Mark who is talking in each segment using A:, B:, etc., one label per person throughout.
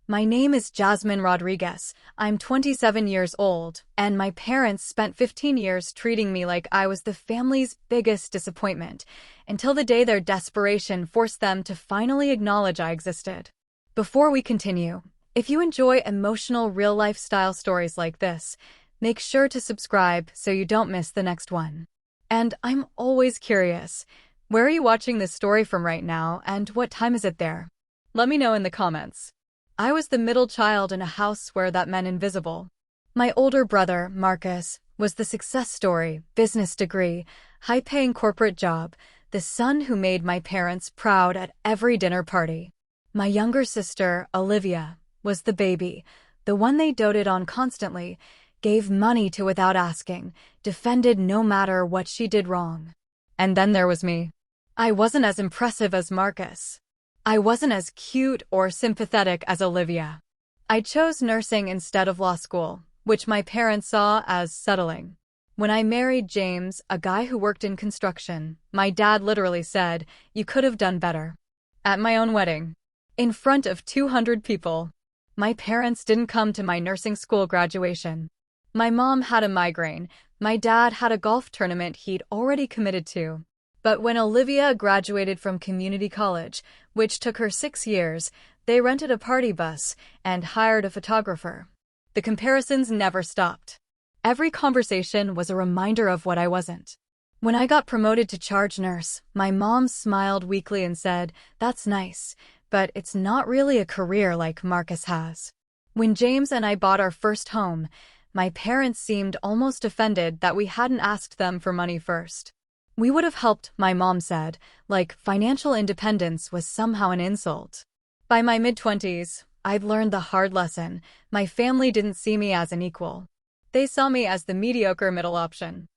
A: My name is Jasmine Rodriguez. I'm 27 years old, and my parents spent 15 years treating me like I was the family's biggest disappointment, until the day their desperation forced them to finally acknowledge I existed. Before we continue, if you enjoy emotional real-life style stories like this, make sure to subscribe so you don't miss the next one. And I'm always curious, where are you watching this story from right now, and what time is it there? Let me know in the comments. I was the middle child in a house where that meant invisible. My older brother, Marcus, was the success story, business degree, high-paying corporate job, the son who made my parents proud at every dinner party. My younger sister, Olivia, was the baby, the one they doted on constantly, gave money to without asking, defended no matter what she did wrong. And then there was me. I wasn't as impressive as Marcus. I wasn't as cute or sympathetic as Olivia. I chose nursing instead of law school, which my parents saw as settling. When I married James, a guy who worked in construction, my dad literally said, "You could have done better." At my own wedding, in front of 200 people, my parents didn't come to my nursing school graduation. My mom had a migraine, my dad had a golf tournament he'd already committed to. But when Olivia graduated from community college, which took her 6 years, they rented a party bus and hired a photographer. The comparisons never stopped. Every conversation was a reminder of what I wasn't. When I got promoted to charge nurse, my mom smiled weakly and said, "That's nice, but it's not really a career like Marcus has." When James and I bought our first home, my parents seemed almost offended that we hadn't asked them for money first. We would have helped, my mom said, like financial independence was somehow an insult. By my mid-20s, I'd learned the hard lesson. My family didn't see me as an equal. They saw me as the mediocre middle option.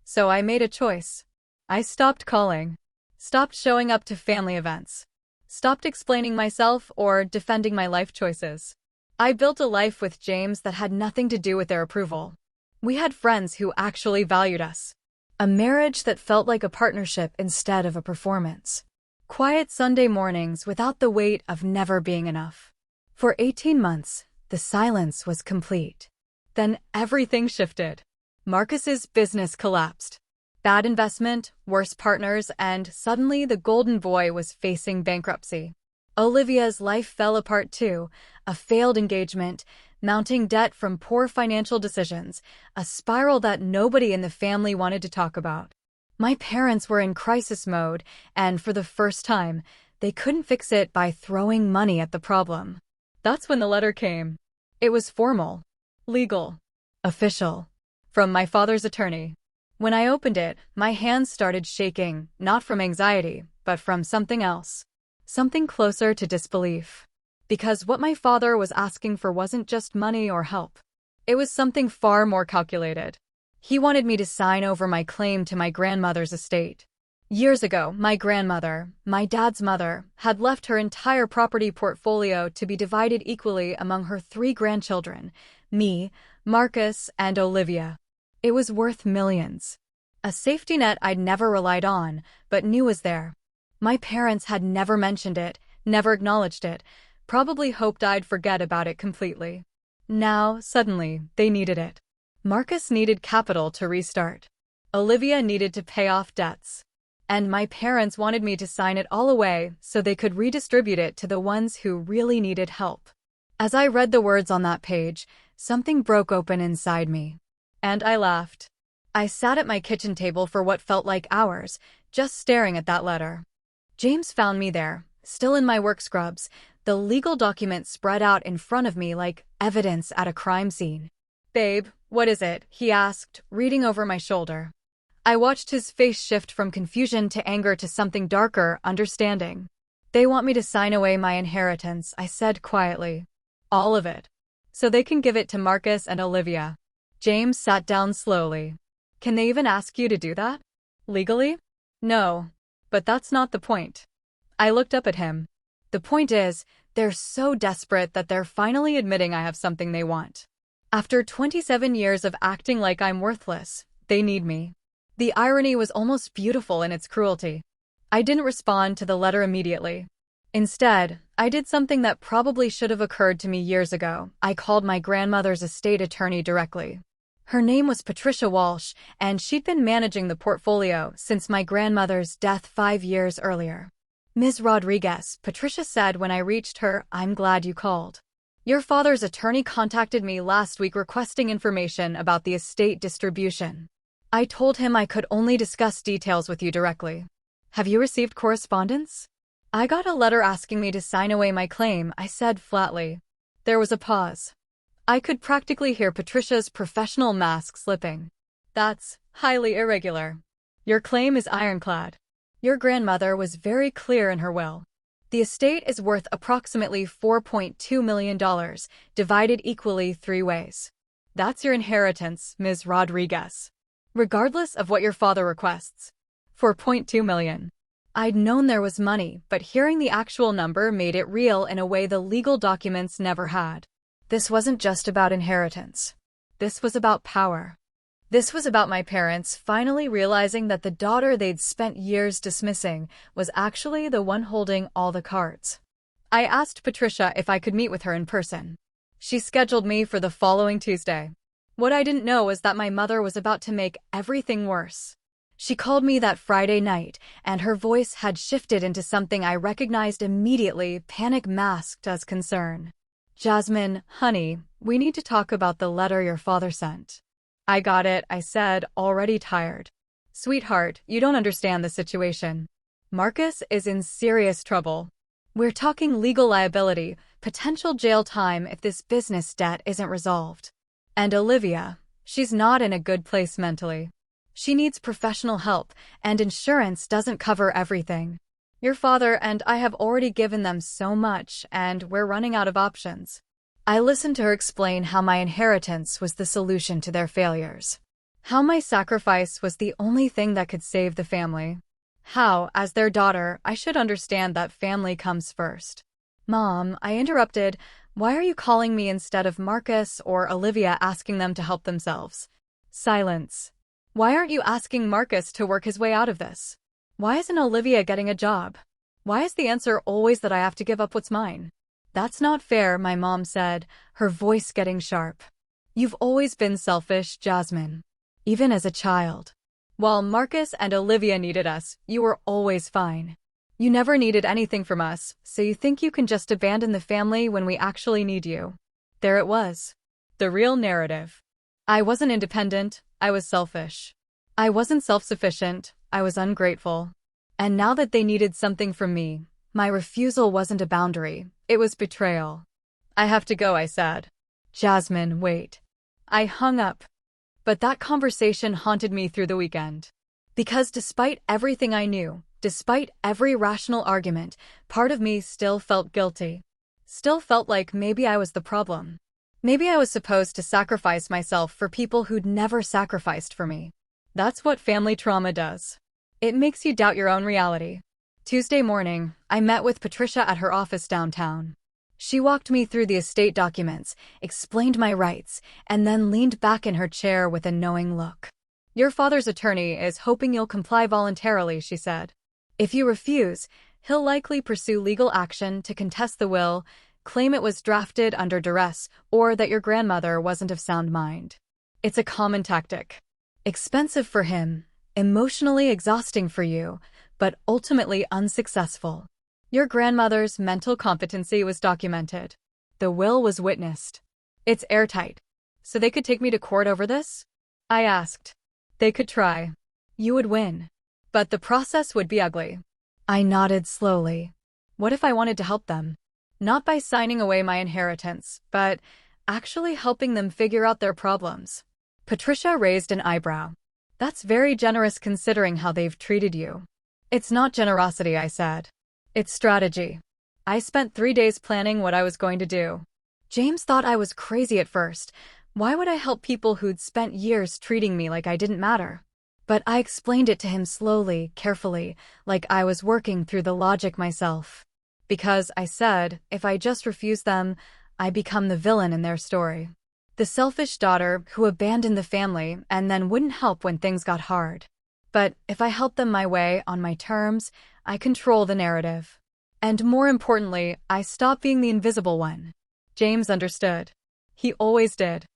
A: So I made a choice. I stopped calling, stopped showing up to family events, stopped explaining myself or defending my life choices. I built a life with James that had nothing to do with their approval. We had friends who actually valued us. A marriage that felt like a partnership instead of a performance. Quiet Sunday mornings without the weight of never being enough. For 18 months, the silence was complete. Then everything shifted. Marcus's business collapsed. Bad investment, worse partners, and suddenly the golden boy was facing bankruptcy. Olivia's life fell apart too. A failed engagement, mounting debt from poor financial decisions, a spiral that nobody in the family wanted to talk about. My parents were in crisis mode, and for the first time, they couldn't fix it by throwing money at the problem. That's when the letter came. It was formal, legal, official, from my father's attorney. When I opened it, my hands started shaking, not from anxiety, but from something else. Something closer to disbelief. Because what my father was asking for wasn't just money or help. It was something far more calculated. He wanted me to sign over my claim to my grandmother's estate. Years ago, my grandmother, my dad's mother, had left her entire property portfolio to be divided equally among her 3 grandchildren, me, Marcus, and Olivia. It was worth millions. A safety net I'd never relied on, but knew was there. My parents had never mentioned it, never acknowledged it, probably hoped I'd forget about it completely. Now, suddenly, they needed it. Marcus needed capital to restart. Olivia needed to pay off debts. And my parents wanted me to sign it all away so they could redistribute it to the ones who really needed help. As I read the words on that page, something broke open inside me. And I laughed. I sat at my kitchen table for what felt like hours, just staring at that letter. James found me there, still in my work scrubs, the legal document spread out in front of me like evidence at a crime scene. "Babe, what is it?" he asked, reading over my shoulder. I watched his face shift from confusion to anger to something darker, understanding. "They want me to sign away my inheritance," I said quietly. "All of it. So they can give it to Marcus and Olivia." James sat down slowly. "Can they even ask you to do that? Legally?" "No. But that's not the point." I looked up at him. "The point is, they're so desperate that they're finally admitting I have something they want. After 27 years of acting like I'm worthless, they need me." The irony was almost beautiful in its cruelty. I didn't respond to the letter immediately. Instead, I did something that probably should have occurred to me years ago. I called my grandmother's estate attorney directly. Her name was Patricia Walsh, and she'd been managing the portfolio since my grandmother's death 5 years earlier. Ms. Rodriguez, Patricia said when I reached her, "I'm glad you called. Your father's attorney contacted me last week requesting information about the estate distribution. I told him I could only discuss details with you directly. Have you received correspondence?" "I got a letter asking me to sign away my claim," I said flatly. There was a pause. I could practically hear Patricia's professional mask slipping. "That's highly irregular. Your claim is ironclad. Your grandmother was very clear in her will. The estate is worth approximately $4.2 million, divided equally 3 ways. That's your inheritance, Ms. Rodriguez. Regardless of what your father requests. $4.2 million. I'd known there was money, but hearing the actual number made it real in a way the legal documents never had. This wasn't just about inheritance. This was about power. This was about my parents finally realizing that the daughter they'd spent years dismissing was actually the one holding all the cards. I asked Patricia if I could meet with her in person. She scheduled me for the following Tuesday. What I didn't know was that my mother was about to make everything worse. She called me that Friday night, and her voice had shifted into something I recognized immediately, panic masked as concern. "Jasmine, honey, we need to talk about the letter your father sent." "I got it," I said, already tired. "Sweetheart, you don't understand the situation. Marcus is in serious trouble. We're talking legal liability, potential jail time if this business debt isn't resolved. And Olivia, she's not in a good place mentally. She needs professional help, and insurance doesn't cover everything. Your father and I have already given them so much, and we're running out of options." I listened to her explain how my inheritance was the solution to their failures. How my sacrifice was the only thing that could save the family. How, as their daughter, I should understand that family comes first. "Mom," I interrupted, "why are you calling me instead of Marcus or Olivia asking them to help themselves?" Silence. "Why aren't you asking Marcus to work his way out of this? Why isn't Olivia getting a job? Why is the answer always that I have to give up what's mine?" "That's not fair," my mom said, her voice getting sharp. "You've always been selfish, Jasmine. Even as a child. While Marcus and Olivia needed us, you were always fine. You never needed anything from us, so you think you can just abandon the family when we actually need you." There it was. The real narrative. I wasn't independent, I was selfish. I wasn't self-sufficient, I was ungrateful. And now that they needed something from me, my refusal wasn't a boundary, it was betrayal. "I have to go," I said. "Jasmine, wait." I hung up. But that conversation haunted me through the weekend. Because despite everything I knew, despite every rational argument, part of me still felt guilty. Still felt like maybe I was the problem. Maybe I was supposed to sacrifice myself for people who'd never sacrificed for me. That's what family trauma does. It makes you doubt your own reality. Tuesday morning, I met with Patricia at her office downtown. She walked me through the estate documents, explained my rights, and then leaned back in her chair with a knowing look. "Your father's attorney is hoping you'll comply voluntarily," she said. "If you refuse, he'll likely pursue legal action to contest the will, claim it was drafted under duress, or that your grandmother wasn't of sound mind. It's a common tactic. Expensive for him, emotionally exhausting for you, but ultimately unsuccessful. Your grandmother's mental competency was documented. The will was witnessed. It's airtight. So they could take me to court over this?" I asked. "They could try. You would win. But the process would be ugly." I nodded slowly. What if I wanted to help them? Not by signing away my inheritance, but actually helping them figure out their problems. Patricia raised an eyebrow. "That's very generous considering how they've treated you." "It's not generosity," I said. "It's strategy. I spent 3 days planning what I was going to do. James thought I was crazy at first. Why would I help people who'd spent years treating me like I didn't matter? But I explained it to him slowly, carefully, like I was working through the logic myself. Because, I said, if I just refuse them, I become the villain in their story. The selfish daughter who abandoned the family and then wouldn't help when things got hard. But if I help them my way, on my terms, I control the narrative. And more importantly, I stopped being the invisible one. James understood. He always did.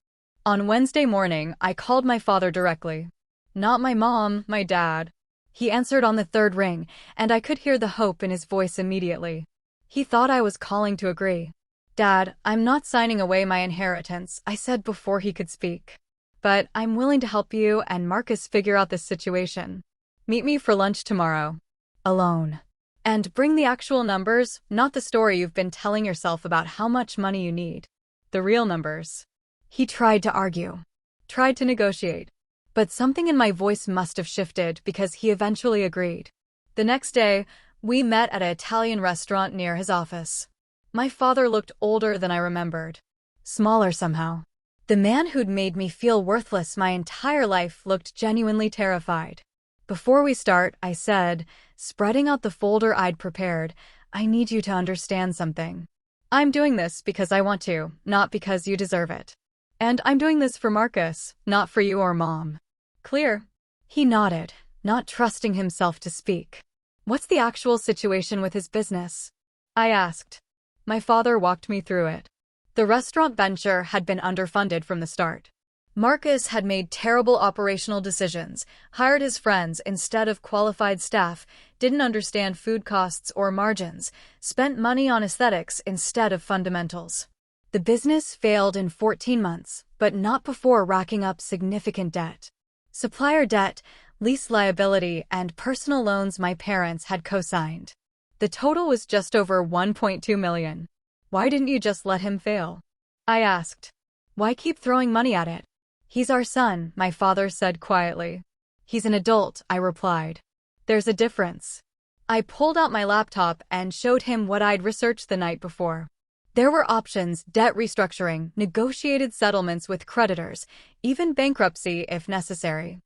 A: On Wednesday morning, I called my father directly. Not my mom, my dad. He answered on the third ring, and I could hear the hope in his voice immediately. He thought I was calling to agree. "Dad, I'm not signing away my inheritance," I said before he could speak. "But I'm willing to help you and Marcus figure out this situation. Meet me for lunch tomorrow. Alone. And bring the actual numbers, not the story you've been telling yourself about how much money you need. The real numbers." He tried to argue. Tried to negotiate. But something in my voice must have shifted because he eventually agreed. The next day, we met at an Italian restaurant near his office. My father looked older than I remembered. Smaller somehow. The man who'd made me feel worthless my entire life looked genuinely terrified. "Before we start," I said, spreading out the folder I'd prepared, "I need you to understand something. I'm doing this because I want to, not because you deserve it. And I'm doing this for Marcus, not for you or Mom. Clear?" He nodded, not trusting himself to speak. "What's the actual situation with his business?" I asked. My father walked me through it. The restaurant venture had been underfunded from the start. Marcus had made terrible operational decisions, hired his friends instead of qualified staff, didn't understand food costs or margins, spent money on aesthetics instead of fundamentals. The business failed in 14 months, but not before racking up significant debt. Supplier debt, lease liability, and personal loans my parents had co-signed. The total was just over $1.2 million. "Why didn't you just let him fail?" I asked. "Why keep throwing money at it?" "He's our son," my father said quietly. "He's an adult," I replied. "There's a difference." I pulled out my laptop and showed him what I'd researched the night before. There were options: debt restructuring, negotiated settlements with creditors, even bankruptcy if necessary.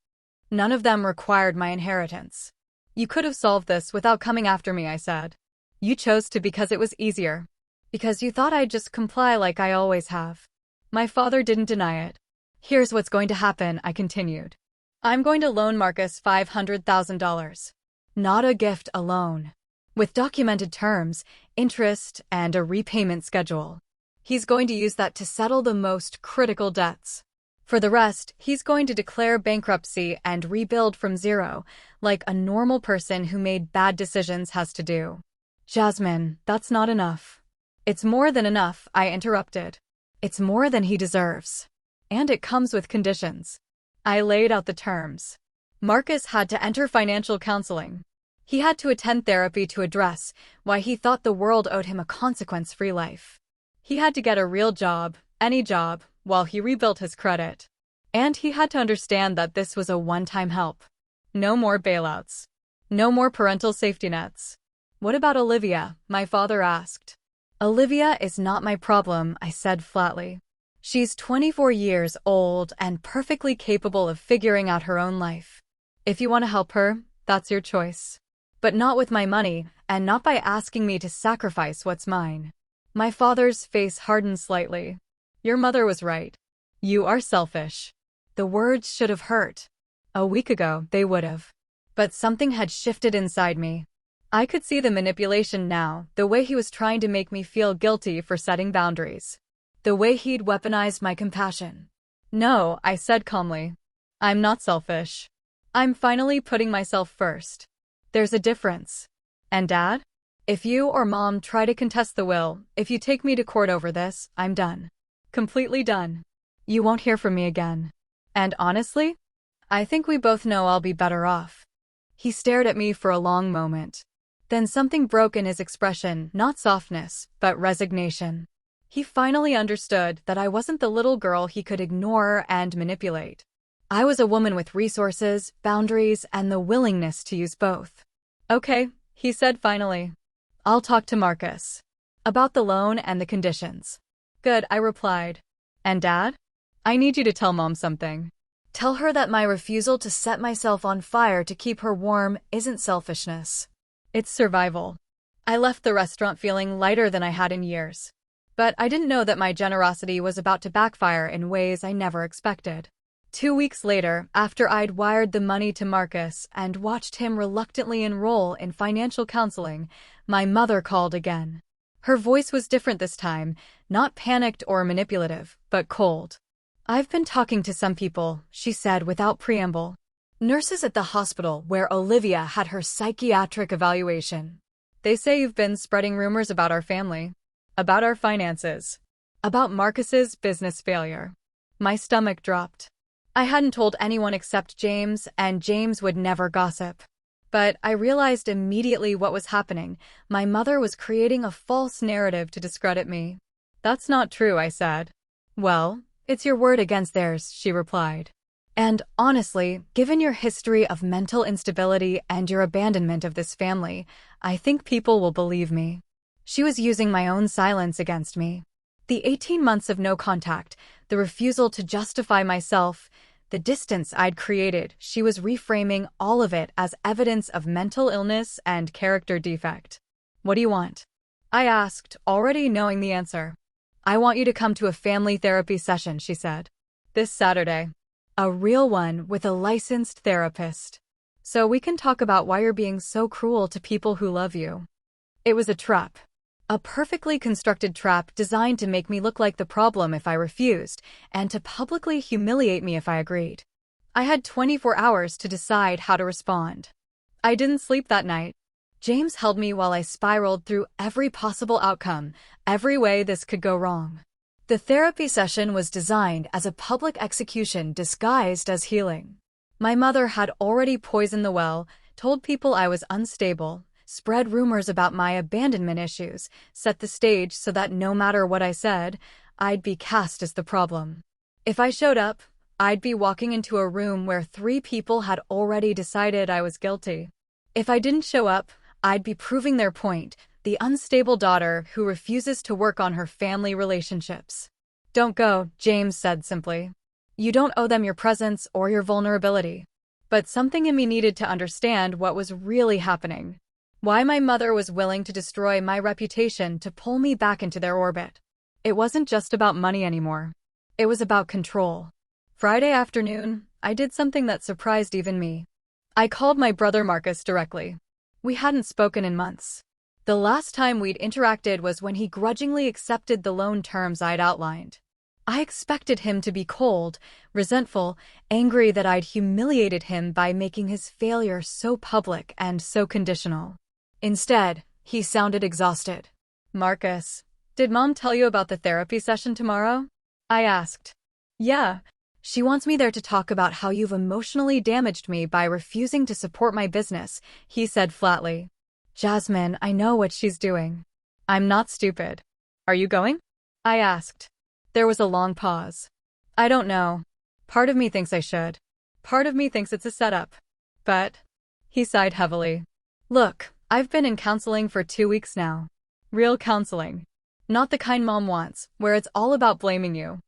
A: None of them required my inheritance. "You could have solved this without coming after me," I said. "You chose to because it was easier. Because you thought I'd just comply like I always have." My father didn't deny it. "Here's what's going to happen," I continued. "I'm going to loan Marcus $500,000. Not a gift, a loan. With documented terms, interest, and a repayment schedule. He's going to use that to settle the most critical debts. For the rest, he's going to declare bankruptcy and rebuild from zero, like a normal person who made bad decisions has to do." "Jasmine, that's not enough." "It's more than enough," I interrupted. "It's more than he deserves. And it comes with conditions." I laid out the terms. Marcus had to enter financial counseling. He had to attend therapy to address why he thought the world owed him a consequence-free life. He had to get a real job, any job, while he rebuilt his credit. And he had to understand that this was a one-time help. No more bailouts. No more parental safety nets. "What about Olivia?" my father asked. "Olivia is not my problem," I said flatly. "She's 24 years old and perfectly capable of figuring out her own life. If you want to help her, that's your choice. But not with my money, and not by asking me to sacrifice what's mine." My father's face hardened slightly. "Your mother was right. You are selfish." The words should have hurt. A week ago, they would have. But something had shifted inside me. I could see the manipulation now, the way he was trying to make me feel guilty for setting boundaries. The way he'd weaponized my compassion. "No," I said calmly. "I'm not selfish. I'm finally putting myself first. There's a difference. And Dad? If you or Mom try to contest the will, if you take me to court over this, I'm done. Completely done. You won't hear from me again. And honestly, I think we both know I'll be better off." He stared at me for a long moment. Then something broke in his expression, not softness, but resignation. He finally understood that I wasn't the little girl he could ignore and manipulate. I was a woman with resources, boundaries, and the willingness to use both. "Okay," he said finally. "I'll talk to Marcus. About the loan and the conditions." "Good," I replied. "And Dad? I need you to tell Mom something. Tell her that my refusal to set myself on fire to keep her warm isn't selfishness. It's survival." I left the restaurant feeling lighter than I had in years. But I didn't know that my generosity was about to backfire in ways I never expected. 2 weeks later, after I'd wired the money to Marcus and watched him reluctantly enroll in financial counseling, my mother called again. Her voice was different this time, not panicked or manipulative, but cold. "I've been talking to some people," she said without preamble. "Nurses at the hospital where Olivia had her psychiatric evaluation. They say you've been spreading rumors about our family, about our finances, about Marcus's business failure." My stomach dropped. I hadn't told anyone except James, and James would never gossip. But I realized immediately what was happening. My mother was creating a false narrative to discredit me. "That's not true," I said. "Well, it's your word against theirs," she replied. "And honestly, given your history of mental instability and your abandonment of this family, I think people will believe me." She was using my own silence against me. The 18 months of no contact, the refusal to justify myself, the distance I'd created, she was reframing all of it as evidence of mental illness and character defect. "What do you want?" I asked, already knowing the answer. "I want you to come to a family therapy session," she said. "This Saturday. A real one with a licensed therapist. So we can talk about why you're being so cruel to people who love you." It was a trap. A perfectly constructed trap designed to make me look like the problem if I refused, and to publicly humiliate me if I agreed. I had 24 hours to decide how to respond. I didn't sleep that night. James held me while I spiraled through every possible outcome, every way this could go wrong. The therapy session was designed as a public execution disguised as healing. My mother had already poisoned the well, told people I was unstable, spread rumors about my abandonment issues, set the stage so that no matter what I said, I'd be cast as the problem. If I showed up, I'd be walking into a room where 3 people had already decided I was guilty. If I didn't show up, I'd be proving their point, the unstable daughter who refuses to work on her family relationships. "Don't go," James said simply. "You don't owe them your presence or your vulnerability." But something in me needed to understand what was really happening. Why my mother was willing to destroy my reputation to pull me back into their orbit. It wasn't just about money anymore. It was about control. Friday afternoon, I did something that surprised even me. I called my brother Marcus directly. We hadn't spoken in months. The last time we'd interacted was when he grudgingly accepted the loan terms I'd outlined. I expected him to be cold, resentful, angry that I'd humiliated him by making his failure so public and so conditional. Instead, he sounded exhausted. "Marcus, did Mom tell you about the therapy session tomorrow?" I asked. "Yeah. She wants me there to talk about how you've emotionally damaged me by refusing to support my business," he said flatly. "Jasmine, I know what she's doing. I'm not stupid. Are you going?" I asked. There was a long pause. "I don't know. Part of me thinks I should. Part of me thinks it's a setup. But..." He sighed heavily. "Look, I've been in counseling for 2 weeks now. Real counseling. Not the kind Mom wants, where it's all about blaming you.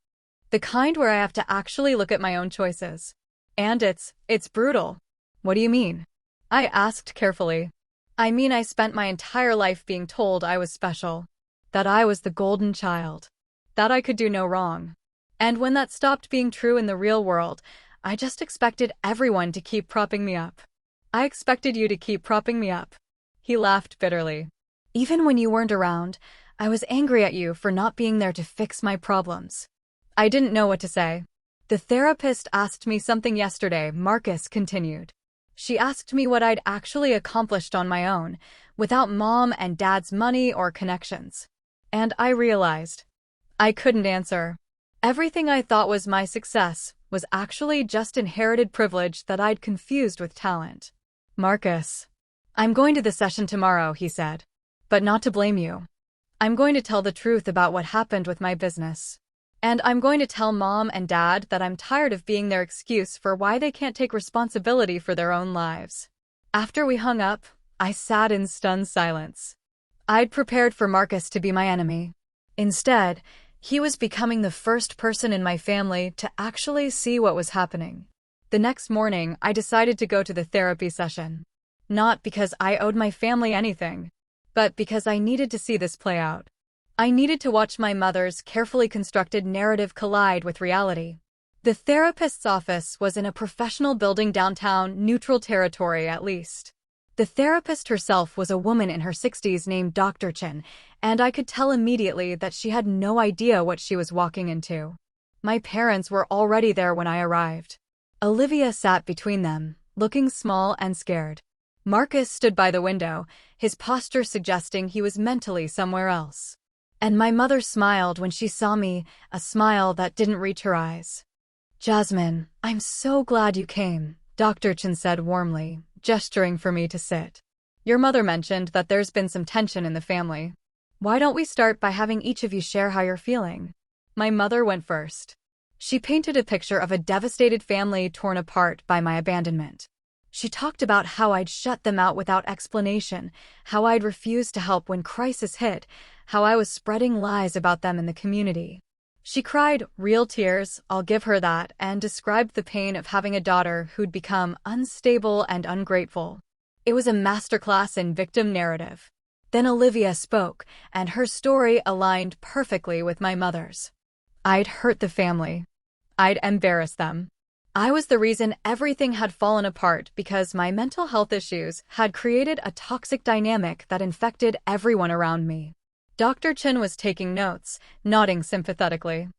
A: The kind where I have to actually look at my own choices. And it's brutal." "What do you mean?" I asked carefully. "I mean I spent my entire life being told I was special. That I was the golden child. That I could do no wrong. And when that stopped being true in the real world, I just expected everyone to keep propping me up. I expected you to keep propping me up." He laughed bitterly. "Even when you weren't around, I was angry at you for not being there to fix my problems." I didn't know what to say. "The therapist asked me something yesterday," Marcus continued. "She asked me what I'd actually accomplished on my own, without Mom and Dad's money or connections. And I realized I couldn't answer. Everything I thought was my success was actually just inherited privilege that I'd confused with talent." "Marcus, I'm going to the session tomorrow," he said. "But not to blame you. I'm going to tell the truth about what happened with my business. And I'm going to tell Mom and Dad that I'm tired of being their excuse for why they can't take responsibility for their own lives." After we hung up, I sat in stunned silence. I'd prepared for Marcus to be my enemy. Instead, he was becoming the first person in my family to actually see what was happening. The next morning, I decided to go to the therapy session. Not because I owed my family anything, but because I needed to see this play out. I needed to watch my mother's carefully constructed narrative collide with reality. The therapist's office was in a professional building downtown, neutral territory at least. The therapist herself was a woman in her 60s named Dr. Chen, and I could tell immediately that she had no idea what she was walking into. My parents were already there when I arrived. Olivia sat between them, looking small and scared. Marcus stood by the window, his posture suggesting he was mentally somewhere else. And my mother smiled when she saw me, a smile that didn't reach her eyes. "Jasmine, I'm so glad you came," Dr. Chen said warmly, gesturing for me to sit. "Your mother mentioned that there's been some tension in the family. Why don't we start by having each of you share how you're feeling?" My mother went first. She painted a picture of a devastated family torn apart by my abandonment. She talked about how I'd shut them out without explanation, how I'd refused to help when crisis hit, how I was spreading lies about them in the community. She cried real tears, I'll give her that, and described the pain of having a daughter who'd become unstable and ungrateful. It was a masterclass in victim narrative. Then Olivia spoke, and her story aligned perfectly with my mother's. I'd hurt the family. I'd embarrassed them. I was the reason everything had fallen apart because my mental health issues had created a toxic dynamic that infected everyone around me. Dr. Chen was taking notes, nodding sympathetically.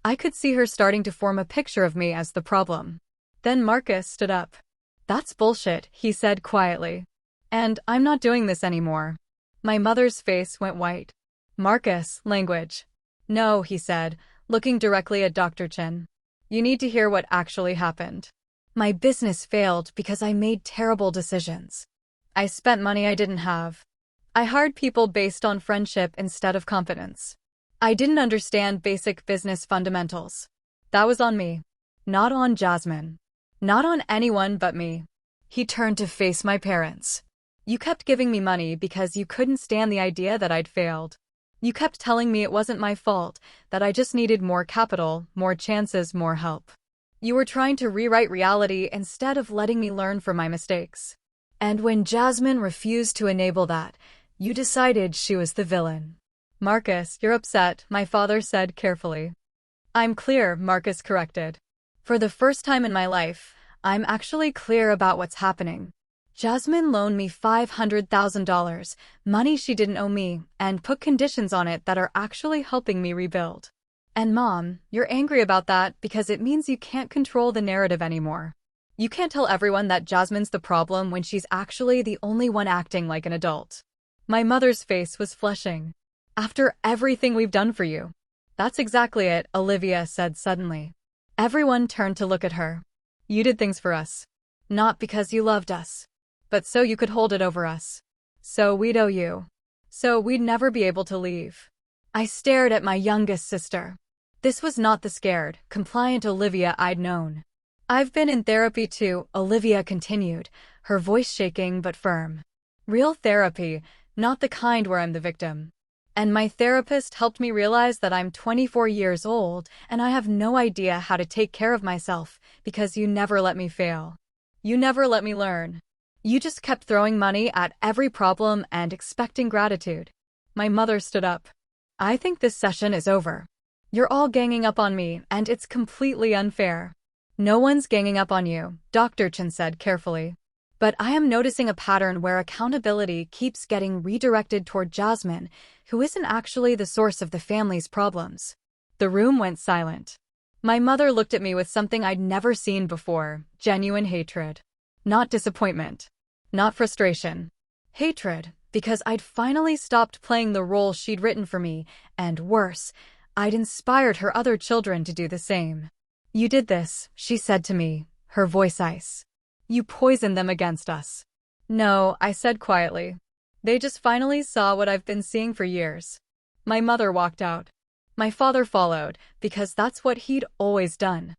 A: I could see her starting to form a picture of me as the problem. Then Marcus stood up. "That's bullshit," he said quietly. "And I'm not doing this anymore." My mother's face went white. "Marcus, language." "No," he said, looking directly at Dr. Chen. "You need to hear what actually happened. My business failed because I made terrible decisions. I spent money I didn't have. I hired people based on friendship instead of competence. I didn't understand basic business fundamentals. That was on me. Not on Jasmine. Not on anyone but me." He turned to face my parents. "You kept giving me money because you couldn't stand the idea that I'd failed. You kept telling me it wasn't my fault, that I just needed more capital, more chances, more help. You were trying to rewrite reality instead of letting me learn from my mistakes. And when Jasmine refused to enable that, you decided she was the villain." "Marcus, you're upset," my father said carefully. "I'm clear," Marcus corrected. "For the first time in my life, I'm actually clear about what's happening. Jasmine loaned me $500,000, money she didn't owe me, and put conditions on it that are actually helping me rebuild. And Mom, you're angry about that because it means you can't control the narrative anymore. You can't tell everyone that Jasmine's the problem when she's actually the only one acting like an adult." My mother's face was flushing. "After everything we've done for you." "That's exactly it," Olivia said suddenly. Everyone turned to look at her. "You did things for us. Not because you loved us, but so you could hold it over us. So we'd owe you. So we'd never be able to leave." I stared at my youngest sister. This was not the scared, compliant Olivia I'd known. "I've been in therapy too," Olivia continued, her voice shaking but firm. "Real therapy, not the kind where I'm the victim. And my therapist helped me realize that I'm 24 years old and I have no idea how to take care of myself because you never let me fail. You never let me learn. You just kept throwing money at every problem and expecting gratitude." My mother stood up. "I think this session is over. You're all ganging up on me, and it's completely unfair." "No one's ganging up on you," Dr. Chen said carefully. "But I am noticing a pattern where accountability keeps getting redirected toward Jasmine, who isn't actually the source of the family's problems." The room went silent. My mother looked at me with something I'd never seen before, genuine hatred. Not disappointment. Not frustration. Hatred, because I'd finally stopped playing the role she'd written for me, and worse, I'd inspired her other children to do the same. "You did this," she said to me, her voice ice. "You poisoned them against us." "No," I said quietly. "They just finally saw what I've been seeing for years." My mother walked out. My father followed, because that's what he'd always done.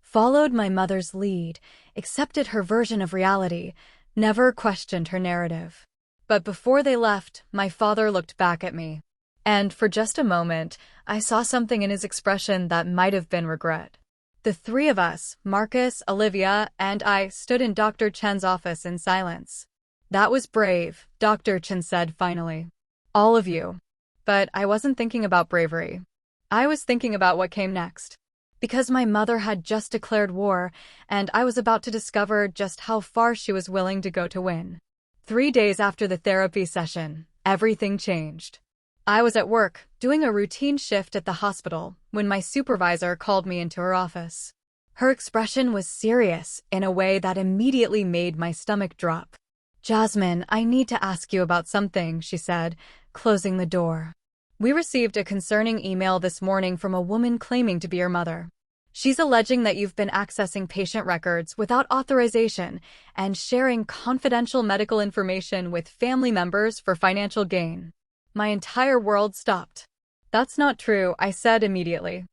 A: Followed my mother's lead, accepted her version of reality, never questioned her narrative. But before they left, my father looked back at me. And for just a moment, I saw something in his expression that might have been regret. The three of us, Marcus, Olivia, and I, stood in Dr. Chen's office in silence. "That was brave," Dr. Chen said finally. "All of you." But I wasn't thinking about bravery. I was thinking about what came next. Because my mother had just declared war, and I was about to discover just how far she was willing to go to win. 3 days after the therapy session, everything changed. I was at work, doing a routine shift at the hospital, when my supervisor called me into her office. Her expression was serious in a way that immediately made my stomach drop. "Jasmine, I need to ask you about something," she said, closing the door. "We received a concerning email this morning from a woman claiming to be your mother. She's alleging that you've been accessing patient records without authorization and sharing confidential medical information with family members for financial gain." My entire world stopped. "That's not true," I said immediately.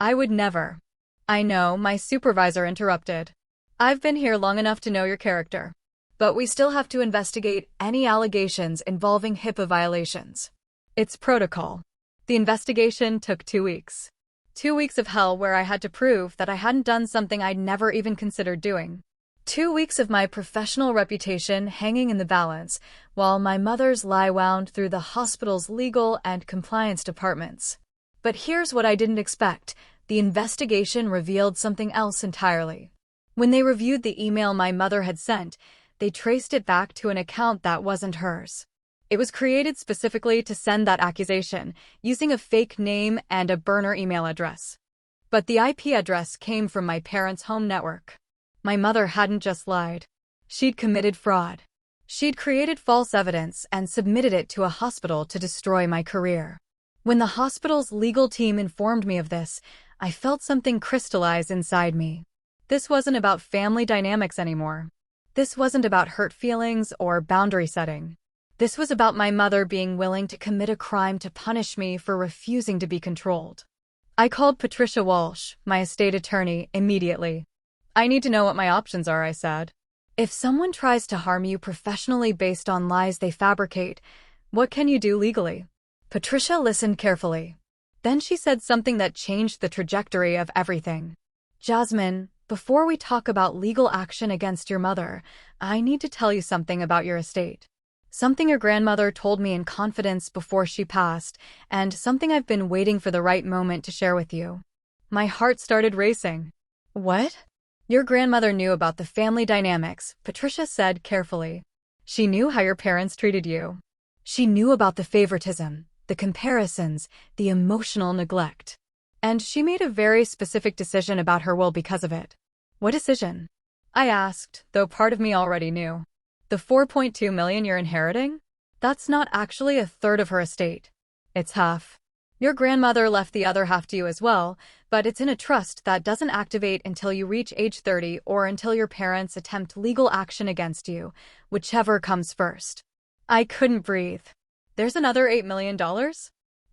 A: "I would never." "I know," my supervisor interrupted. "I've been here long enough to know your character. But we still have to investigate any allegations involving HIPAA violations. It's protocol." The investigation took 2 weeks. 2 weeks of hell where I had to prove that I hadn't done something I'd never even considered doing. 2 weeks of my professional reputation hanging in the balance, while my mother's lie wound through the hospital's legal and compliance departments. But here's what I didn't expect. The investigation revealed something else entirely. When they reviewed the email my mother had sent, they traced it back to an account that wasn't hers. It was created specifically to send that accusation, using a fake name and a burner email address. But the IP address came from my parents' home network. My mother hadn't just lied. She'd committed fraud. She'd created false evidence and submitted it to a hospital to destroy my career. When the hospital's legal team informed me of this, I felt something crystallize inside me. This wasn't about family dynamics anymore. This wasn't about hurt feelings or boundary setting. This was about my mother being willing to commit a crime to punish me for refusing to be controlled. I called Patricia Walsh, my estate attorney, immediately. "I need to know what my options are," I said. "If someone tries to harm you professionally based on lies they fabricate, what can you do legally?" Patricia listened carefully. Then she said something that changed the trajectory of everything. "Jasmine, before we talk about legal action against your mother, I need to tell you something about your estate. Something your grandmother told me in confidence before she passed, and something I've been waiting for the right moment to share with you." My heart started racing. "What?" "Your grandmother knew about the family dynamics," Patricia said carefully. "She knew how your parents treated you. She knew about the favoritism, the comparisons, the emotional neglect. And she made a very specific decision about her will because of it." "What decision?" I asked, though part of me already knew. "The $4.2 million you're inheriting? That's not actually a third of her estate. It's half. Your grandmother left the other half to you as well, but it's in a trust that doesn't activate until you reach age 30 or until your parents attempt legal action against you, whichever comes first." I couldn't breathe. "There's another $8 million?"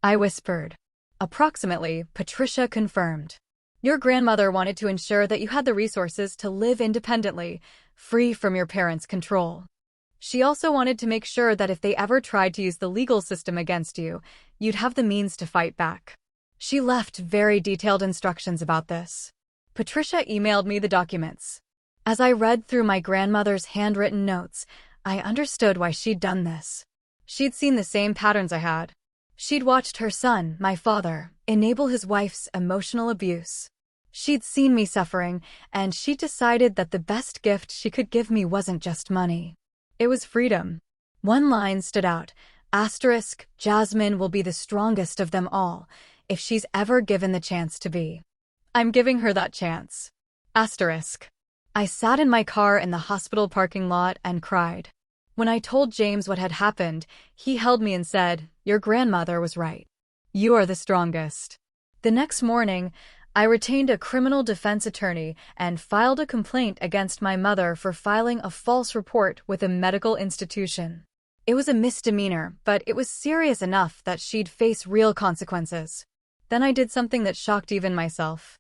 A: I whispered. "Approximately," Patricia confirmed. "Your grandmother wanted to ensure that you had the resources to live independently, free from your parents' control. She also wanted to make sure that if they ever tried to use the legal system against you, you'd have the means to fight back. She left very detailed instructions about this." Patricia emailed me the documents. As I read through my grandmother's handwritten notes, I understood why she'd done this. She'd seen the same patterns I had. She'd watched her son, my father, enable his wife's emotional abuse. She'd seen me suffering, and she'd decided that the best gift she could give me wasn't just money. It was freedom. One line stood out, asterisk, "Jasmine will be the strongest of them all, if she's ever given the chance to be. I'm giving her that chance." Asterisk. I sat in my car in the hospital parking lot and cried. When I told James what had happened, he held me and said, "Your grandmother was right. You are the strongest." The next morning, I retained a criminal defense attorney and filed a complaint against my mother for filing a false report with a medical institution. It was a misdemeanor, but it was serious enough that she'd face real consequences. Then I did something that shocked even myself.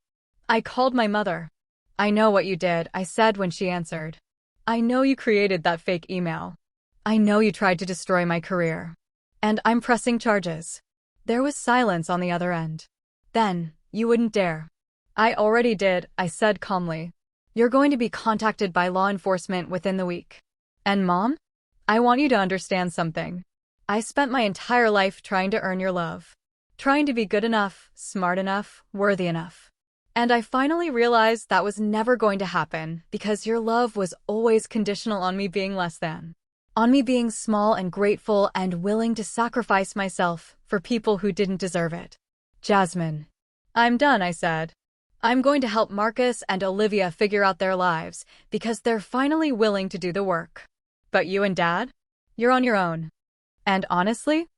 A: I called my mother. "I know what you did," I said when she answered. "I know you created that fake email. I know you tried to destroy my career. And I'm pressing charges." There was silence on the other end. "Then, you wouldn't dare." "I already did," I said calmly. "You're going to be contacted by law enforcement within the week. And Mom? I want you to understand something. I spent my entire life trying to earn your love. Trying to be good enough, smart enough, worthy enough. And I finally realized that was never going to happen because your love was always conditional on me being less than. On me being small and grateful and willing to sacrifice myself for people who didn't deserve it. Jasmine. I'm done, I said. I'm going to help Marcus and Olivia figure out their lives because they're finally willing to do the work. But you and Dad? You're on your own. And honestly,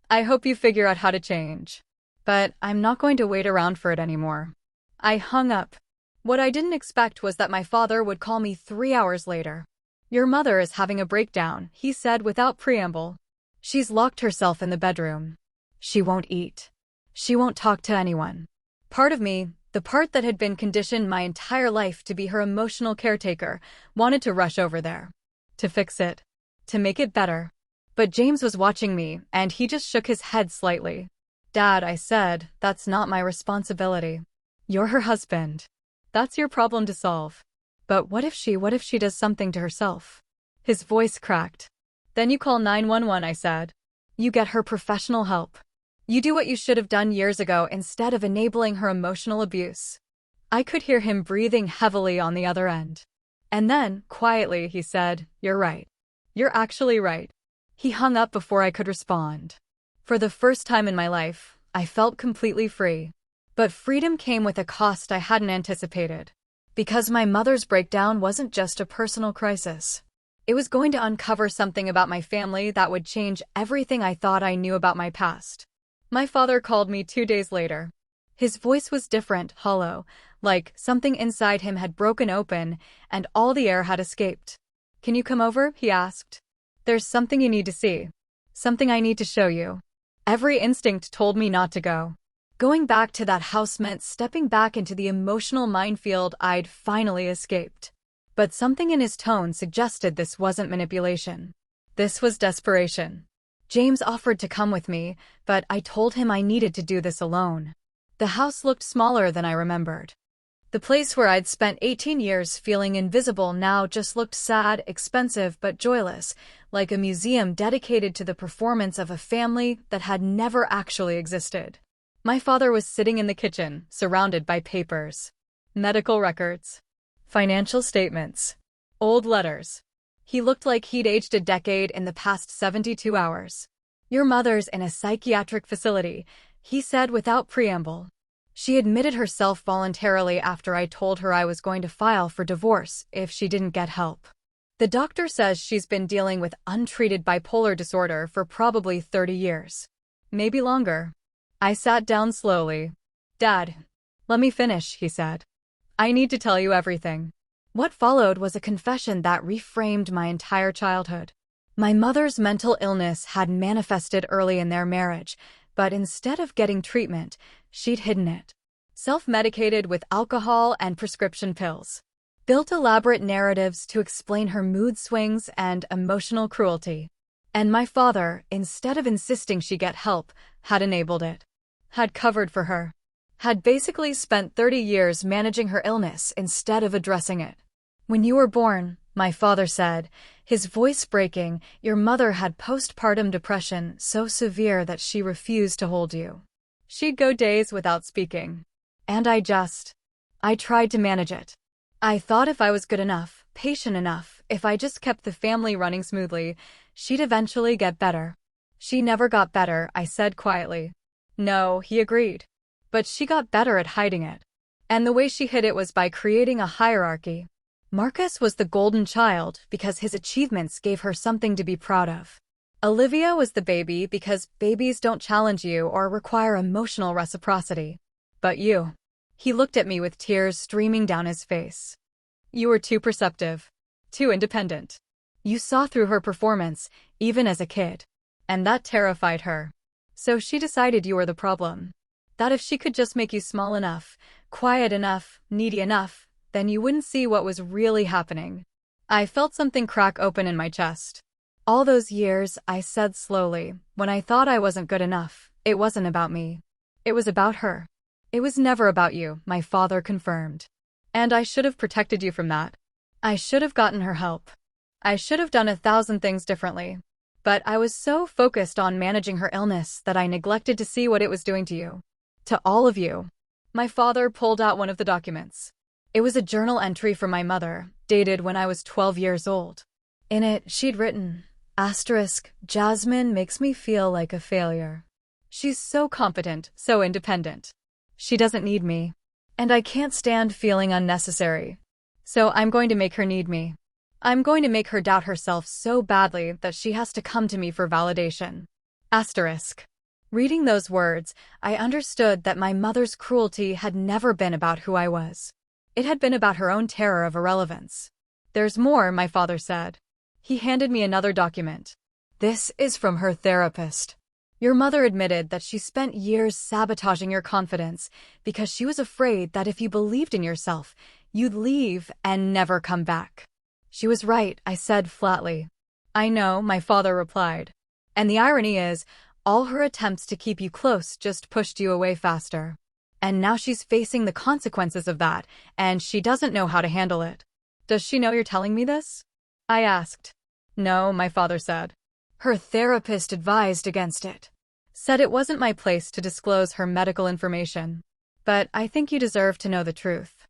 A: I hope you figure out how to change. But I'm not going to wait around for it anymore. I hung up. What I didn't expect was that my father would call me 3 hours later. Your mother is having a breakdown, he said without preamble. She's locked herself in the bedroom. She won't eat. She won't talk to anyone. Part of me, the part that had been conditioned my entire life to be her emotional caretaker, wanted to rush over there. To fix it. To make it better. But James was watching me, and he just shook his head slightly. Dad, I said, that's not my responsibility. You're her husband. That's your problem to solve. But what if she does something to herself? His voice cracked. Then you call 911, I said. You get her professional help. You do what you should have done years ago instead of enabling her emotional abuse. I could hear him breathing heavily on the other end. And then, quietly, he said, You're right. You're actually right. He hung up before I could respond. For the first time in my life, I felt completely free. But freedom came with a cost I hadn't anticipated. Because my mother's breakdown wasn't just a personal crisis. It was going to uncover something about my family that would change everything I thought I knew about my past. My father called me 2 days later. His voice was different, hollow, like something inside him had broken open and all the air had escaped. Can you come over? He asked. There's something you need to see. Something I need to show you. Every instinct told me not to go. Going back to that house meant stepping back into the emotional minefield I'd finally escaped. But something in his tone suggested this wasn't manipulation. This was desperation. James offered to come with me, but I told him I needed to do this alone. The house looked smaller than I remembered. The place where I'd spent 18 years feeling invisible now just looked sad, expensive, but joyless, like a museum dedicated to the performance of a family that had never actually existed. My father was sitting in the kitchen, surrounded by papers. Medical records. Financial statements. Old letters. He looked like he'd aged a decade in the past 72 hours. Your mother's in a psychiatric facility, he said without preamble. She admitted herself voluntarily after I told her I was going to file for divorce if she didn't get help. The doctor says she's been dealing with untreated bipolar disorder for probably 30 years. Maybe longer. I sat down slowly. Dad, let me finish, he said. I need to tell you everything. What followed was a confession that reframed my entire childhood. My mother's mental illness had manifested early in their marriage, but instead of getting treatment, she'd hidden it. Self-medicated with alcohol and prescription pills. Built elaborate narratives to explain her mood swings and emotional cruelty. And my father, instead of insisting she get help, had enabled it. Had covered for her. Had basically spent 30 years managing her illness instead of addressing it. When you were born, my father said, his voice breaking, your mother had postpartum depression so severe that she refused to hold you. She'd go days without speaking. And I tried to manage it. I thought if I was good enough, patient enough, if I just kept the family running smoothly, she'd eventually get better. She never got better, I said quietly. No, he agreed. But she got better at hiding it. And the way she hid it was by creating a hierarchy. Marcus was the golden child because his achievements gave her something to be proud of. Olivia was the baby because babies don't challenge you or require emotional reciprocity. But you. He looked at me with tears streaming down his face. You were too perceptive. Too independent. You saw through her performance, even as a kid. And that terrified her. So she decided you were the problem. That if she could just make you small enough, quiet enough, needy enough, then you wouldn't see what was really happening. I felt something crack open in my chest. All those years, I said slowly, when I thought I wasn't good enough, it wasn't about me. It was about her. It was never about you, my father confirmed. And I should have protected you from that. I should have gotten her help. I should have done 1,000 things differently. But I was so focused on managing her illness that I neglected to see what it was doing to you. To all of you. My father pulled out one of the documents. It was a journal entry from my mother, dated when I was 12 years old. In it, she'd written, Jasmine makes me feel like a failure. She's so competent, so independent. She doesn't need me. And I can't stand feeling unnecessary. So I'm going to make her need me. I'm going to make her doubt herself so badly that she has to come to me for validation. Reading those words, I understood that my mother's cruelty had never been about who I was. It had been about her own terror of irrelevance. There's more, my father said. He handed me another document. This is from her therapist. Your mother admitted that she spent years sabotaging your confidence because she was afraid that if you believed in yourself, you'd leave and never come back. She was right, I said flatly. I know, my father replied. And the irony is, all her attempts to keep you close just pushed you away faster. And now she's facing the consequences of that, and she doesn't know how to handle it. Does she know you're telling me this? I asked. No, my father said. Her therapist advised against it. Said it wasn't my place to disclose her medical information. But I think you deserve to know the truth.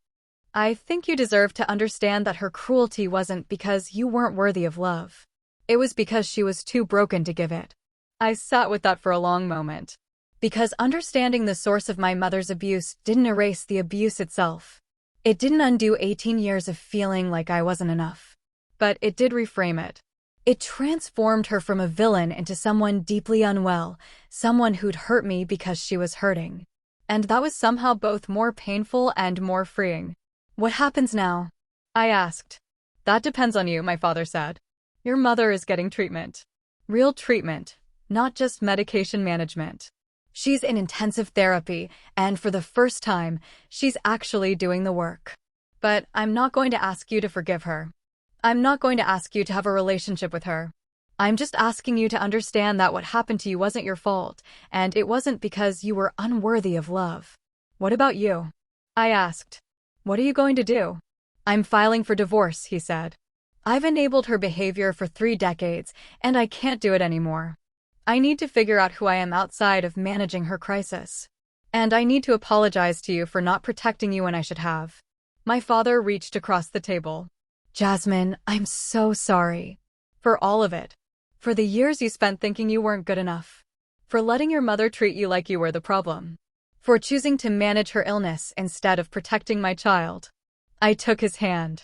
A: I think you deserve to understand that her cruelty wasn't because you weren't worthy of love. It was because she was too broken to give it. I sat with that for a long moment. Because understanding the source of my mother's abuse didn't erase the abuse itself. It didn't undo 18 years of feeling like I wasn't enough. But it did reframe it. It transformed her from a villain into someone deeply unwell, someone who'd hurt me because she was hurting. And that was somehow both more painful and more freeing. What happens now? I asked. That depends on you, my father said. Your mother is getting treatment. Real treatment, not just medication management. She's in intensive therapy, and for the first time, she's actually doing the work. But I'm not going to ask you to forgive her. I'm not going to ask you to have a relationship with her. I'm just asking you to understand that what happened to you wasn't your fault, and it wasn't because you were unworthy of love. What about you? I asked. What are you going to do? I'm filing for divorce, he said. I've enabled her behavior for 3 decades, and I can't do it anymore. I need to figure out who I am outside of managing her crisis. And I need to apologize to you for not protecting you when I should have. My father reached across the table. Jasmine, I'm so sorry. For all of it. For the years you spent thinking you weren't good enough. For letting your mother treat you like you were the problem. For choosing to manage her illness instead of protecting my child. I took his hand.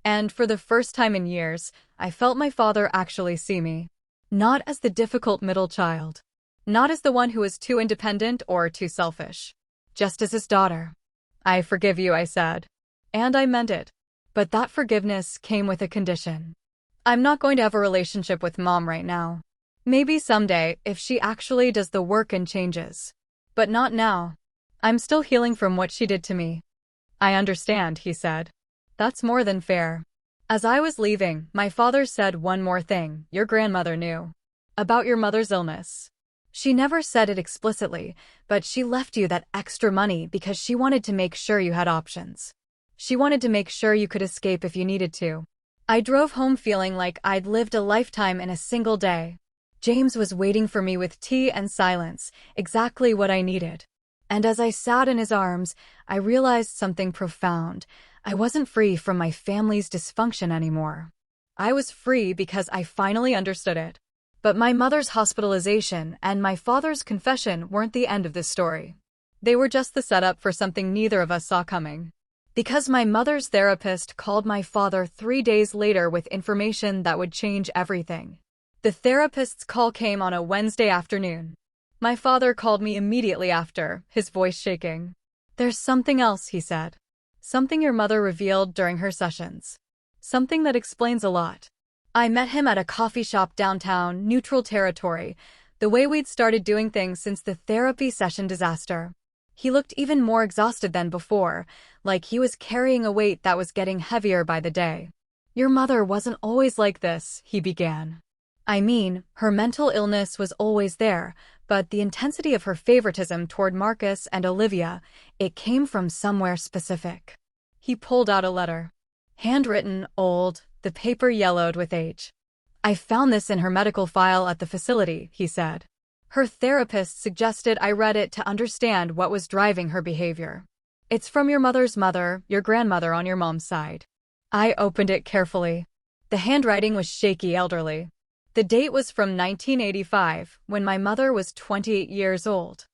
A: And for the first time in years, I felt my father actually see me. Not as the difficult middle child. Not as the one who was too independent or too selfish. Just as his daughter. I forgive you, I said. And I meant it. But that forgiveness came with a condition. I'm not going to have a relationship with Mom right now. Maybe someday, if she actually does the work and changes. But not now. I'm still healing from what she did to me. I understand, he said. That's more than fair. As I was leaving, my father said one more thing your grandmother knew. About your mother's illness. She never said it explicitly, but she left you that extra money because she wanted to make sure you had options. She wanted to make sure you could escape if you needed to. I drove home feeling like I'd lived a lifetime in a single day. James was waiting for me with tea and silence, exactly what I needed. And as I sat in his arms, I realized something profound. I wasn't free from my family's dysfunction anymore. I was free because I finally understood it. But my mother's hospitalization and my father's confession weren't the end of this story. They were just the setup for something neither of us saw coming. Because my mother's therapist called my father 3 days later with information that would change everything. The therapist's call came on a Wednesday afternoon. My father called me immediately after, his voice shaking. There's something else, he said. Something your mother revealed during her sessions. Something that explains a lot. I met him at a coffee shop downtown, neutral territory, the way we'd started doing things since the therapy session disaster. He looked even more exhausted than before, like he was carrying a weight that was getting heavier by the day. Your mother wasn't always like this, he began. I mean, her mental illness was always there, but the intensity of her favoritism toward Marcus and Olivia, it came from somewhere specific. He pulled out a letter. Handwritten, old, the paper yellowed with age. I found this in her medical file at the facility, he said. Her therapist suggested I read it to understand what was driving her behavior. It's from your mother's mother, your grandmother on your mom's side. I opened it carefully. The handwriting was shaky, elderly. The date was from 1985, when my mother was 28 years old.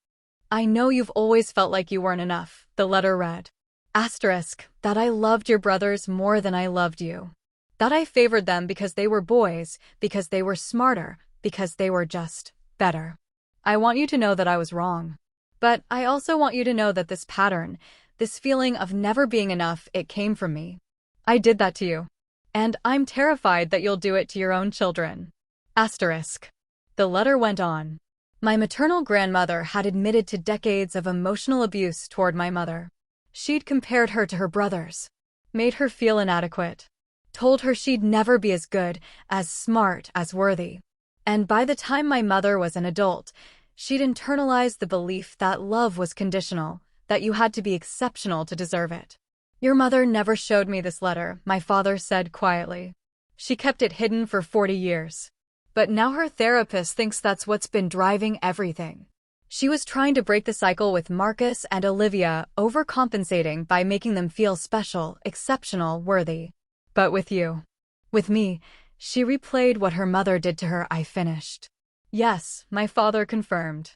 A: I know you've always felt like you weren't enough, the letter read. Asterisk, that I loved your brothers more than I loved you. That I favored them because they were boys, because they were smarter, because they were just better. I want you to know that I was wrong. But I also want you to know that this pattern, this feeling of never being enough, it came from me. I did that to you. And I'm terrified that you'll do it to your own children. Asterisk. The letter went on. My maternal grandmother had admitted to decades of emotional abuse toward my mother. She'd compared her to her brothers, made her feel inadequate, told her she'd never be as good, as smart, as worthy. And by the time my mother was an adult, she'd internalized the belief that love was conditional, that you had to be exceptional to deserve it. Your mother never showed me this letter, my father said quietly. She kept it hidden for 40 years. But now her therapist thinks that's what's been driving everything. She was trying to break the cycle with Marcus and Olivia, overcompensating by making them feel special, exceptional, worthy. But with you, with me, she replayed what her mother did to her. I finished. Yes, my father confirmed.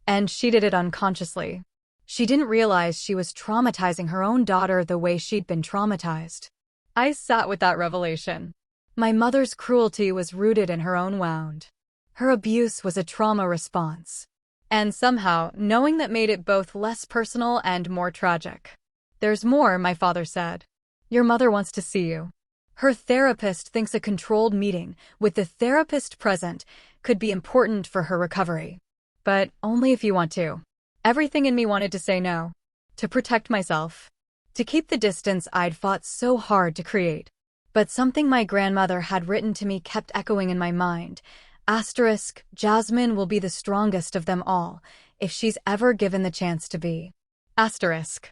A: And she did it unconsciously. She didn't realize she was traumatizing her own daughter the way she'd been traumatized. I sat with that revelation. My mother's cruelty was rooted in her own wound. Her abuse was a trauma response. And somehow, knowing that made it both less personal and more tragic. There's more, my father said. Your mother wants to see you. Her therapist thinks a controlled meeting, with the therapist present, could be important for her recovery. But only if you want to. Everything in me wanted to say no. To protect myself. To keep the distance I'd fought so hard to create. But something my grandmother had written to me kept echoing in my mind. Asterisk, Jasmine will be the strongest of them all, if she's ever given the chance to be. Asterisk.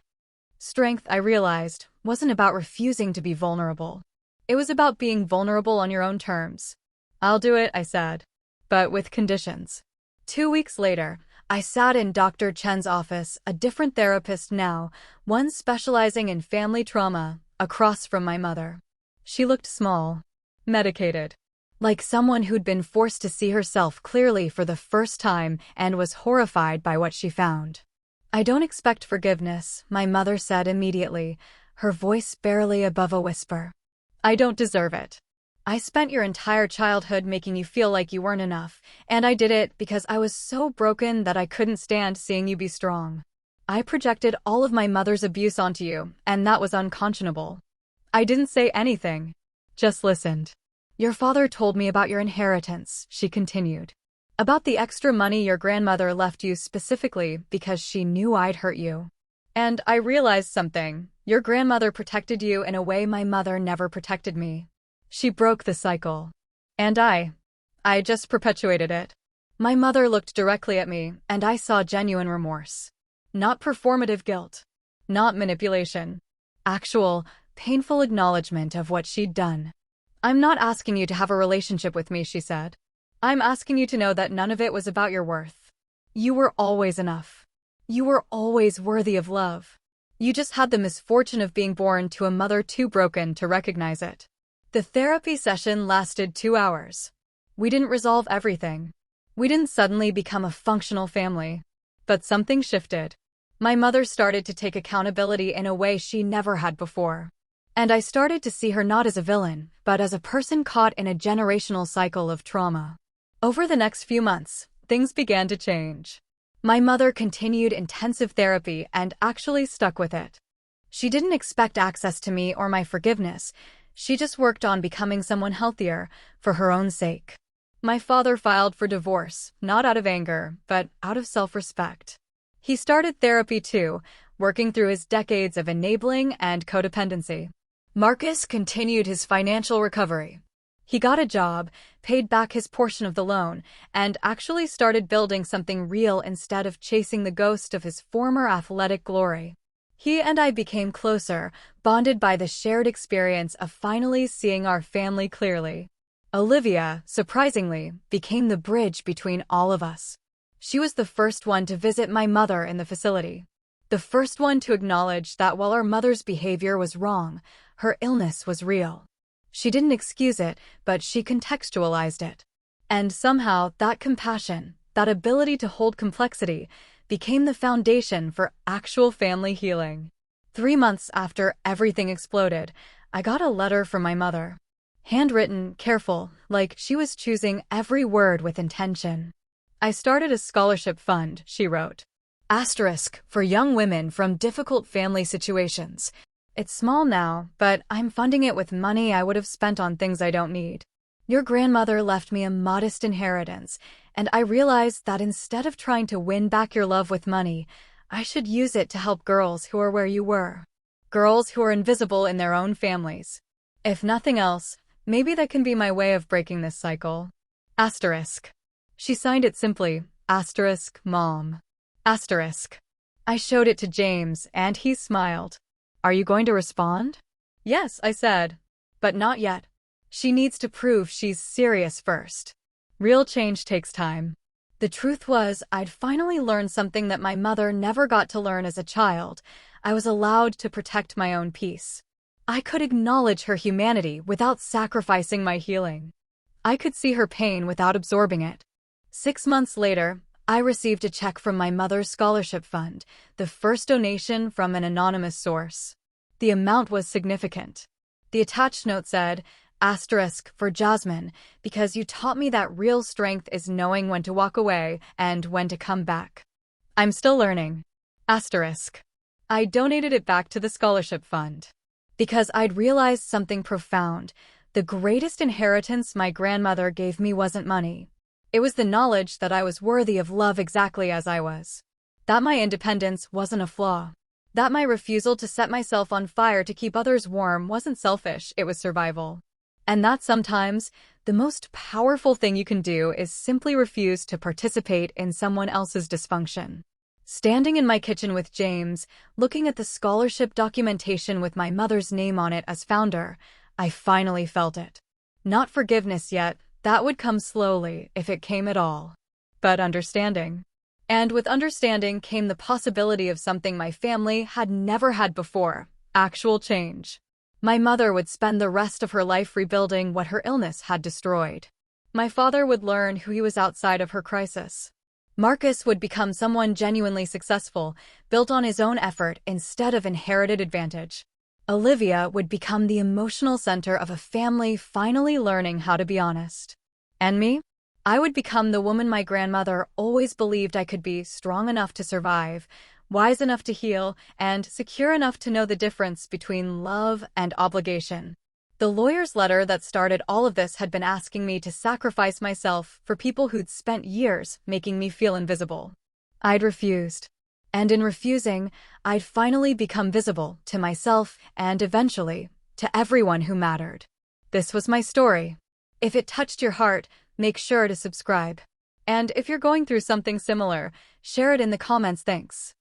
A: Strength, I realized, wasn't about refusing to be vulnerable. It was about being vulnerable on your own terms. I'll do it, I said. But with conditions. 2 weeks later, I sat in Dr. Chen's office, a different therapist now, one specializing in family trauma, across from my mother. She looked small, medicated, like someone who'd been forced to see herself clearly for the first time and was horrified by what she found. I don't expect forgiveness, my mother said immediately, her voice barely above a whisper. I don't deserve it. I spent your entire childhood making you feel like you weren't enough, and I did it because I was so broken that I couldn't stand seeing you be strong. I projected all of my mother's abuse onto you, and that was unconscionable. I didn't say anything, just listened. Your father told me about your inheritance, she continued. About the extra money your grandmother left you specifically because she knew I'd hurt you. And I realized something. Your grandmother protected you in a way my mother never protected me. She broke the cycle. And I just perpetuated it. My mother looked directly at me, and I saw genuine remorse. Not performative guilt. Not manipulation. Actual, painful acknowledgement of what she'd done. I'm not asking you to have a relationship with me, she said. I'm asking you to know that none of it was about your worth. You were always enough. You were always worthy of love. You just had the misfortune of being born to a mother too broken to recognize it. The therapy session lasted 2 hours. We didn't resolve everything. We didn't suddenly become a functional family. But something shifted. My mother started to take accountability in a way she never had before. And I started to see her not as a villain, but as a person caught in a generational cycle of trauma. Over the next few months, things began to change. My mother continued intensive therapy and actually stuck with it. She didn't expect access to me or my forgiveness. She just worked on becoming someone healthier, for her own sake. My father filed for divorce, not out of anger, but out of self-respect. He started therapy too, working through his decades of enabling and codependency. Marcus continued his financial recovery. He got a job, paid back his portion of the loan, and actually started building something real instead of chasing the ghost of his former athletic glory. He and I became closer, bonded by the shared experience of finally seeing our family clearly. Olivia, surprisingly, became the bridge between all of us. She was the first one to visit my mother in the facility. The first one to acknowledge that while our mother's behavior was wrong, her illness was real. She didn't excuse it, but she contextualized it. And somehow, that compassion, that ability to hold complexity, became the foundation for actual family healing. 3 months after everything exploded, I got a letter from my mother. Handwritten, careful, like she was choosing every word with intention. "I started a scholarship fund," she wrote. Asterisk, "for young women from difficult family situations. It's small now, but I'm funding it with money I would have spent on things I don't need. Your grandmother left me a modest inheritance, and I realized that instead of trying to win back your love with money, I should use it to help girls who are where you were. Girls who are invisible in their own families. If nothing else, maybe that can be my way of breaking this cycle." Asterisk. She signed it simply, asterisk, Mom. Asterisk. I showed it to James, and he smiled. "Are you going to respond?" "Yes," I said. "But not yet. She needs to prove she's serious first. Real change takes time." The truth was, I'd finally learned something that my mother never got to learn as a child. I was allowed to protect my own peace. I could acknowledge her humanity without sacrificing my healing. I could see her pain without absorbing it. 6 months later, I received a check from my mother's scholarship fund, the first donation from an anonymous source. The amount was significant. The attached note said, asterisk, "for Jasmine, because you taught me that real strength is knowing when to walk away and when to come back. I'm still learning." Asterisk. I donated it back to the scholarship fund. Because I'd realized something profound. The greatest inheritance my grandmother gave me wasn't money. It was the knowledge that I was worthy of love exactly as I was. That my independence wasn't a flaw. That my refusal to set myself on fire to keep others warm wasn't selfish, it was survival. And that sometimes, the most powerful thing you can do is simply refuse to participate in someone else's dysfunction. Standing in my kitchen with James, looking at the scholarship documentation with my mother's name on it as founder, I finally felt it. Not forgiveness yet, that would come slowly if it came at all. But understanding. And with understanding came the possibility of something my family had never had before, actual change. My mother would spend the rest of her life rebuilding what her illness had destroyed. My father would learn who he was outside of her crisis. Marcus would become someone genuinely successful, built on his own effort instead of inherited advantage. Olivia would become the emotional center of a family finally learning how to be honest. And me? I would become the woman my grandmother always believed I could be, strong enough to survive, wise enough to heal, and secure enough to know the difference between love and obligation. The lawyer's letter that started all of this had been asking me to sacrifice myself for people who'd spent years making me feel invisible. I'd refused. And in refusing, I'd finally become visible to myself and eventually to everyone who mattered. This was my story. If it touched your heart, make sure to subscribe. And if you're going through something similar, share it in the comments. Thanks.